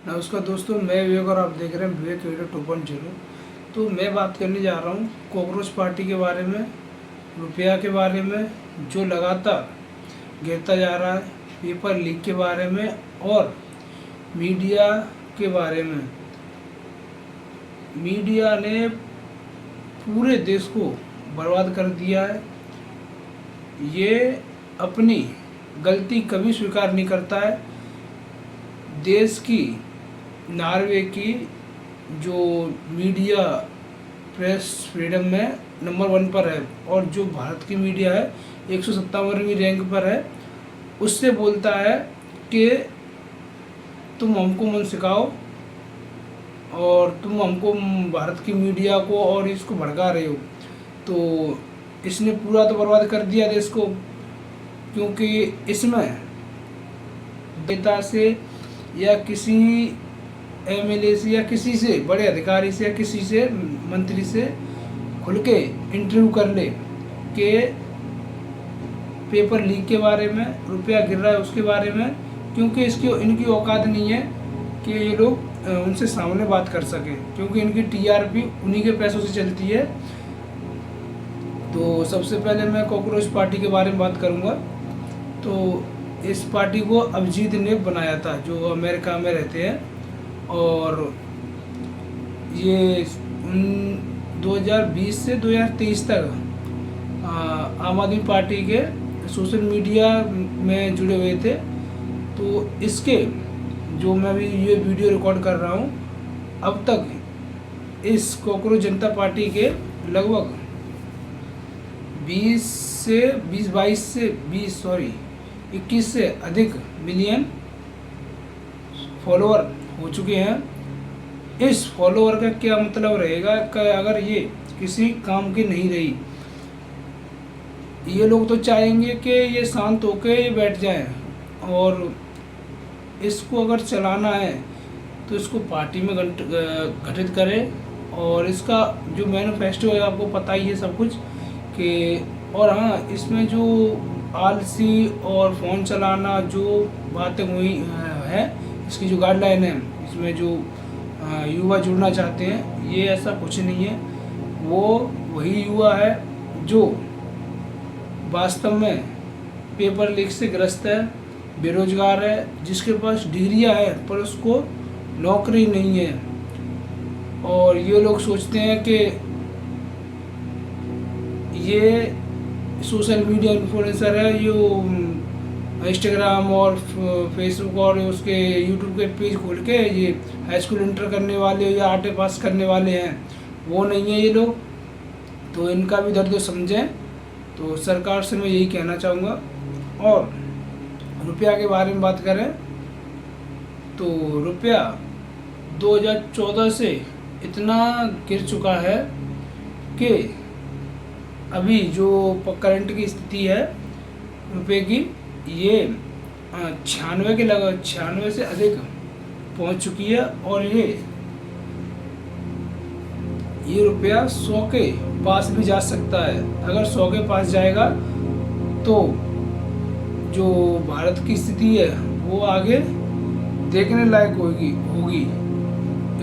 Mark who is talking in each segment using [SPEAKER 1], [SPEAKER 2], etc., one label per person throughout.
[SPEAKER 1] नमस्कार दोस्तों, मैं विवेक और आप देख रहे हैं विवेक वीडियो 2.0। तो मैं बात करने जा रहा हूँ कॉकरोच पार्टी के बारे में, रुपया के बारे में जो लगातार गिरता जा रहा है, पेपर लीक के बारे में और मीडिया के बारे में। मीडिया ने पूरे देश को बर्बाद कर दिया है। ये अपनी गलती कभी स्वीकार नहीं करता है। देश की नॉर्वे की जो मीडिया प्रेस फ्रीडम में नंबर 1 पर है और जो भारत की मीडिया है 157वीं रैंक पर है, उससे बोलता है कि तुम हमको मन सिखाओ और तुम हमको भारत की मीडिया को और इसको भड़का रहे हो। तो इसने पूरा तो बर्बाद कर दिया देश को, क्योंकि इसमें नेता से या किसी एमएलए से या किसी से बड़े अधिकारी से या किसी से मंत्री से खुल के इंटरव्यू कर ले कि पेपर लीक के बारे में, रुपया गिर रहा है उसके बारे में, क्योंकि इनकी औकात नहीं है कि ये लोग उनसे सामने बात कर सकें, क्योंकि इनकी टीआरपी उन्हीं के पैसों से चलती है। तो सबसे पहले मैं कॉकरोच पार्टी के बारे में बात करूंगा। तो इस पार्टी को अभिजीत ने बनाया था, जो अमेरिका में रहते हैं, और ये 2020 से 2023 तक आम आदमी पार्टी के सोशल मीडिया में जुड़े हुए थे। तो इसके जो मैं अभी ये वीडियो रिकॉर्ड कर रहा हूँ, अब तक इस कॉकरोच जनता पार्टी के लगभग 21 से अधिक मिलियन फॉलोअर हो चुके हैं। इस फॉलोअर का क्या मतलब रहेगा कि अगर ये किसी काम की नहीं रही, ये लोग तो चाहेंगे कि ये शांत होकर बैठ जाएं और इसको अगर चलाना है तो इसको पार्टी में गठित करें। और इसका जो मैनिफेस्टो है आपको पता ही है सब कुछ कि, और हाँ, इसमें जो आलसी और फ़ोन चलाना जो बातें हुई हैं, इसकी जो गाइडलाइन है, इसमें जो युवा जुड़ना चाहते हैं, ये ऐसा कुछ नहीं है। वो वही युवा है जो वास्तव में पेपर लीक से ग्रस्त है, बेरोजगार है, जिसके पास डिग्रियां है पर उसको नौकरी नहीं है। और ये लोग सोचते हैं कि ये सोशल मीडिया इन्फ्लुएंसर है, ये इंस्टाग्राम और फेसबुक और उसके यूट्यूब के पेज खोल के ये हाई स्कूल इंटर करने वाले या आटे पास करने वाले हैं, वो नहीं है ये लोग। तो इनका भी दर्द समझें। तो सरकार से मैं यही कहना चाहूँगा। और रुपया के बारे में बात करें तो रुपया 2014 से इतना गिर चुका है कि अभी जो करंट की स्थिति है रुपये की, ये 96 से अधिक पहुंच चुकी है। और ये रुपया 100 के पास भी जा सकता है। अगर 100 के पास जाएगा तो जो भारत की स्थिति है वो आगे देखने लायक होगी।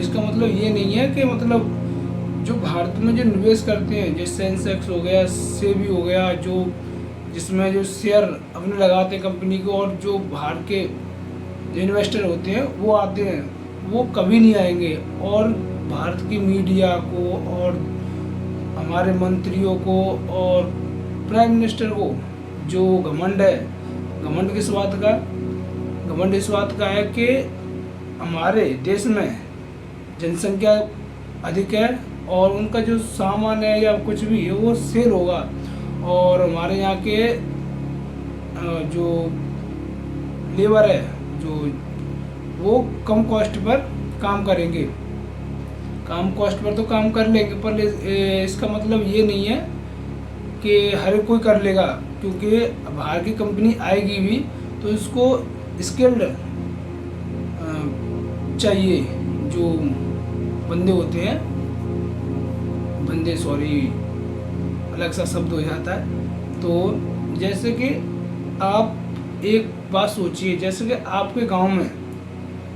[SPEAKER 1] इसका मतलब ये नहीं है कि मतलब जो भारत में जो निवेश करते हैं, जैसे सेंसेक्स हो गया, सेबी हो गया, जो जिसमें जो शेयर अपने लगाते हैं कंपनी को, और जो बाहर के जो इन्वेस्टर होते हैं वो आते हैं, वो कभी नहीं आएंगे। और भारत की मीडिया को और हमारे मंत्रियों को और प्राइम मिनिस्टर को जो घमंड है, घमंड किस बात का? घमंड इस बात का है कि हमारे देश में जनसंख्या अधिक है और उनका जो सामान है या कुछ भी है वो सेल होगा, और हमारे यहाँ के जो लेबर है जो वो कम कॉस्ट पर काम करेंगे। कम कॉस्ट पर तो काम कर लेंगे, पर इसका मतलब ये नहीं है कि हर कोई कर लेगा, क्योंकि बाहर की कंपनी आएगी भी तो इसको स्किल्ड चाहिए। जो बंदे होते हैं, अलग सा शब्द हो जाता है। तो जैसे कि आप एक बात सोचिए, जैसे कि आपके गांव में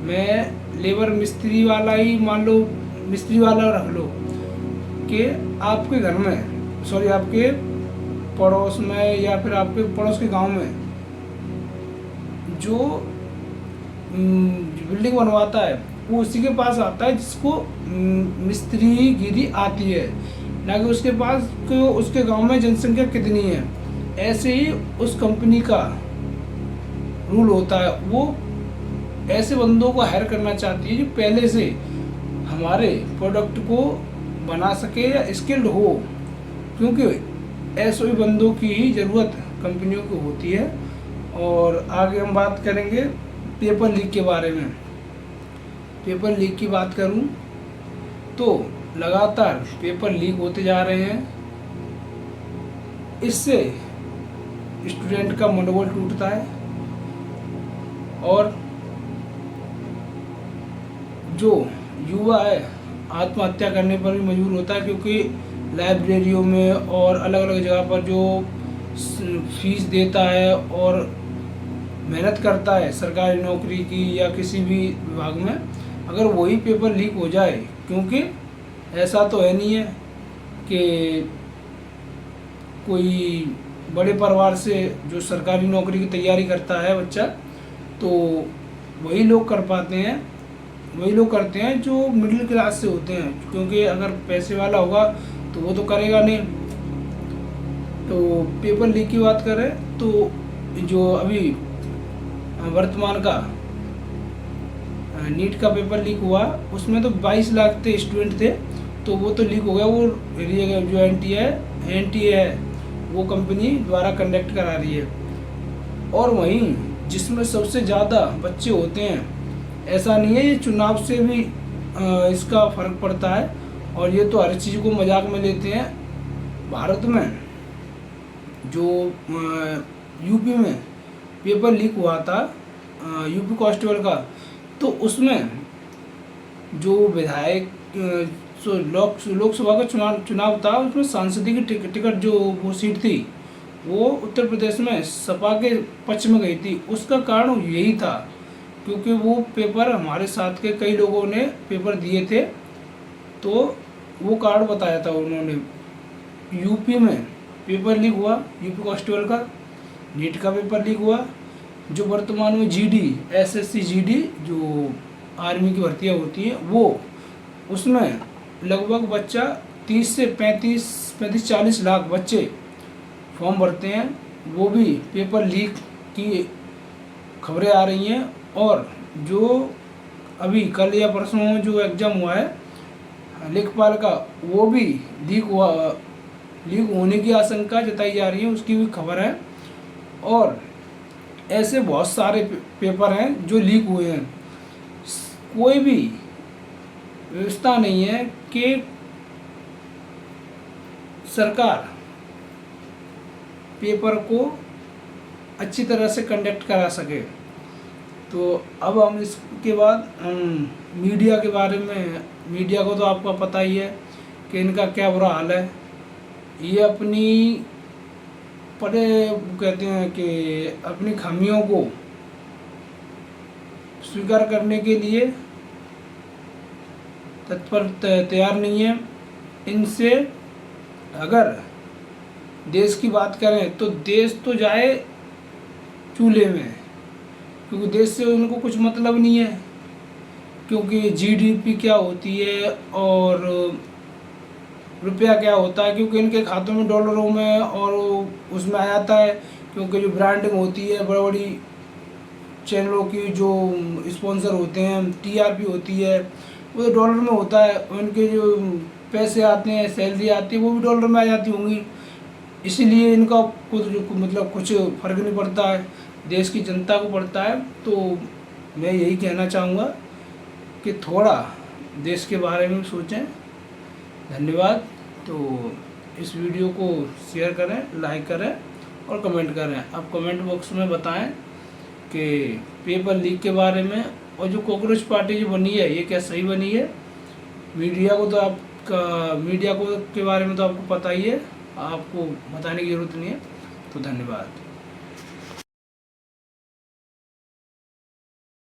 [SPEAKER 1] मैं लेबर मिस्त्री वाला ही मान लो, मिस्त्री वाला रख लो कि आपके घर में, सॉरी आपके पड़ोस में या फिर आपके पड़ोस के गांव में जो बिल्डिंग बनवाता है वो उसी के पास आता है जिसको मिस्त्रीगिरी आती है, ना कि उसके पास कि उसके गांव में जनसंख्या कितनी है। ऐसे ही उस कंपनी का रूल होता है, वो ऐसे बंदों को हायर करना चाहती है जो पहले से हमारे प्रोडक्ट को बना सके या स्किल्ड हो, क्योंकि ऐसे ही बंदों की ही ज़रूरत कंपनियों को होती है। और आगे हम बात करेंगे पेपर लीक के बारे में। पेपर लीक की बात करूं तो लगातार पेपर लीक होते जा रहे हैं, इससे स्टूडेंट का मनोबल टूटता है और जो युवा है आत्महत्या करने पर भी मजबूर होता है, क्योंकि लाइब्रेरियों में और अलग अलग जगह पर जो फीस देता है और मेहनत करता है सरकारी नौकरी की या किसी भी विभाग में, अगर वही पेपर लीक हो जाए, क्योंकि ऐसा तो है नहीं है कि कोई बड़े परिवार से जो सरकारी नौकरी की तैयारी करता है बच्चा, तो वही लोग कर पाते हैं, वही लोग करते हैं जो मिडिल क्लास से होते हैं, क्योंकि अगर पैसे वाला होगा तो वो तो करेगा नहीं। तो पेपर लीक की बात करें तो जो अभी वर्तमान का नीट का पेपर लीक हुआ उसमें तो 22 लाख थे स्टूडेंट थे, तो वो तो लीक हो गया। वो जो एनटीए है वो कंपनी द्वारा कंडक्ट करा रही है, और वहीं जिसमें सबसे ज़्यादा बच्चे होते हैं, ऐसा नहीं है, ये चुनाव से भी इसका फ़र्क पड़ता है। और ये तो हर चीज़ को मजाक में लेते हैं। भारत में जो यूपी में पेपर लीक हुआ था यूपी कांस्टेबल का, तो उसमें जो विधायक लोकसभा का चुनाव था, उसमें सांसदीय की टिकट जो वो सीट थी वो उत्तर प्रदेश में सपा के पक्ष में गई थी। उसका कारण यही था क्योंकि वो पेपर हमारे साथ के कई लोगों ने पेपर दिए थे, तो वो कार्ड बताया था उन्होंने। यूपी में पेपर लीक हुआ, यूपी कांस्टेबल का, नीट का पेपर लीक हुआ, जो वर्तमान में जीडी एसएससी जीडी जो आर्मी की भर्तियाँ होती हैं वो, उसमें लगभग बच्चा 30 से 35-40 लाख बच्चे फॉर्म भरते हैं, वो भी पेपर लीक की खबरें आ रही हैं। और जो अभी कल या परसों में जो एग्ज़ाम हुआ है लेखपाल का, वो भी लीक होने की आशंका जताई जा रही है, उसकी भी खबर है। और ऐसे बहुत सारे पेपर हैं जो लीक हुए हैं। कोई भी व्यवस्था नहीं है कि सरकार पेपर को अच्छी तरह से कंडक्ट करा सके। तो अब हम इसके बाद मीडिया के बारे में, मीडिया को तो आपको पता ही है कि इनका क्या बुरा हाल है। ये अपनी कहते हैं कि अपनी खामियों को स्वीकार करने के लिए तत्पर तैयार नहीं है। इनसे अगर देश की बात करें तो देश तो जाए चूल्हे में, क्योंकि देश से उनको कुछ मतलब नहीं है, क्योंकि जीडीपी क्या होती है और रुपया क्या होता है, क्योंकि इनके खातों में डॉलरों में और उसमें आ जाता है, क्योंकि जो ब्रांडिंग होती है बड़ी बड़ी चैनलों की जो स्पॉन्सर होते हैं, टीआरपी होती है, वो तो डॉलर में होता है। उनके जो पैसे आते हैं, सैलरी आती है, वो भी डॉलर में आ जाती होंगी, इसीलिए इनका कुछ मतलब कुछ फ़र्क नहीं पड़ता है, देश की जनता को पड़ता है। तो मैं यही कहना चाहूँगा कि थोड़ा देश के बारे में सोचें। धन्यवाद। तो इस वीडियो को शेयर करें, लाइक करें और कमेंट करें। आप कमेंट बॉक्स में बताएं कि पेपर लीक के बारे में, और जो कॉकरोच पार्टी जो बनी है ये क्या सही बनी है। मीडिया को के बारे में तो आपको पता ही है, आपको बताने की ज़रूरत नहीं है। तो धन्यवाद।